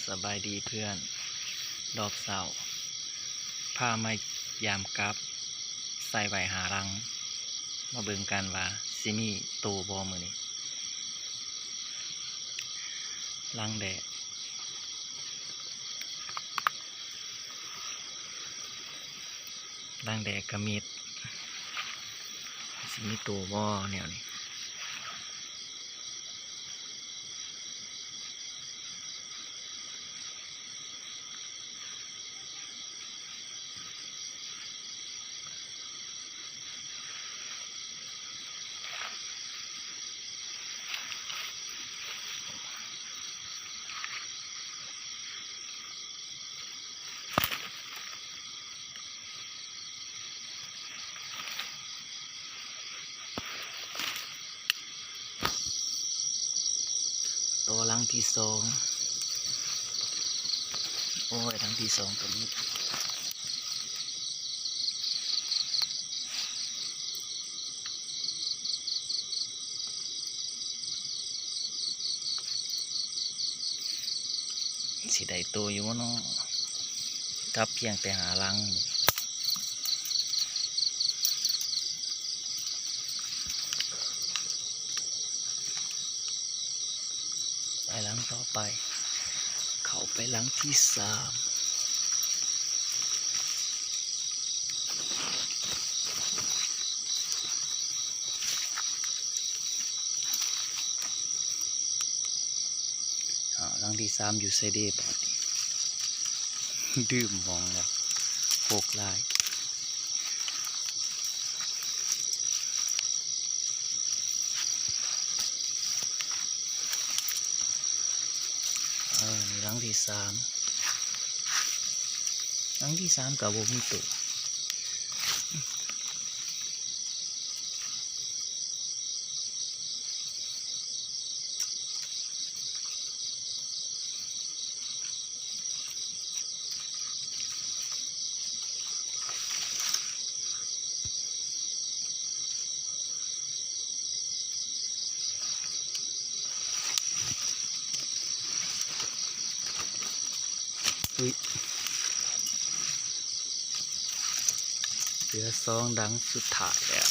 สบายดีเพื่อนรอบเสาร์พามายามกับใส่ใบหารังมาเบิ่งกันว่าซิมีโตบ่มื้อนี้รังแดดกระมิดซิมีโตบ่แนวนี้โตรังที่สองโอ้ยรังที่สองตัวนี้สิได้โตอยู่วะเนาะกับเพียงแต่หารังไปหลังต่อไปเข้าไปหลังที่สามหลังที่สามอยู่ไซเดย์ปอดดื่มมองแล้วโปกลายนี่หลังที่สามกับโบมิโตะเหลือสองดังสุดท้ายแล้ว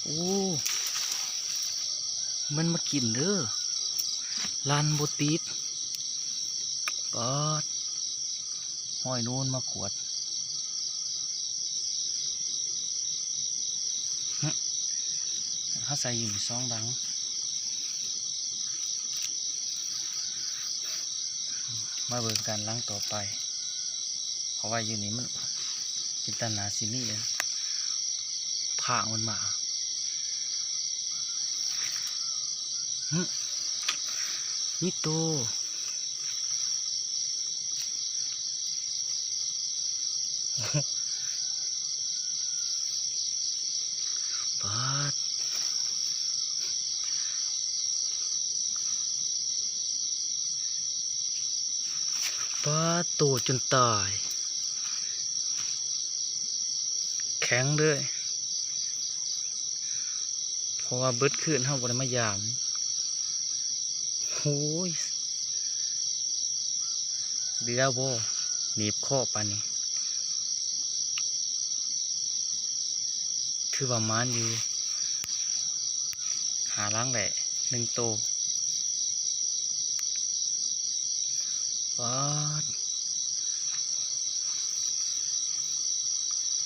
โอ้มันมากินเด้อลานโบติดปอดห้อยนูนมาขวดเขาใส่อยู่สองดังมาเบิ่งกันล้างต่อไปเพราะว่าอยู่นี่มันจินตนาซิมี่ผ่ามันมานี่โตปาดโตจนตายแข็งเลยเพราะว่าเบิดขึ้นเท่ากับมายามโอ้ยเดือโบหนีบข้อปานนี้คือประมาณอยู่หาล้างแหละหนึ่งโต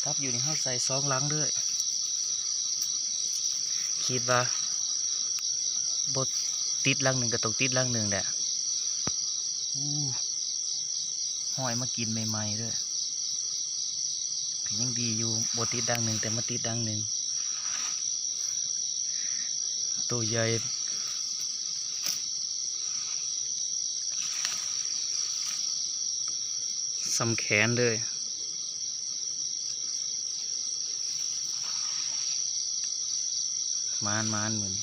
ครับอยู่ในห้องใส่ซองล้างด้วยคิดว่าบดติดลังหนึ่งกับตกติดลังหนึ่งแหละห้อยมากินใหม่ๆด้วยยังดีอยู่บดติดดังหนึ่งแต่มาติดดังหนึ่งตัวใหญ่สำแขนเลย มานเหมือน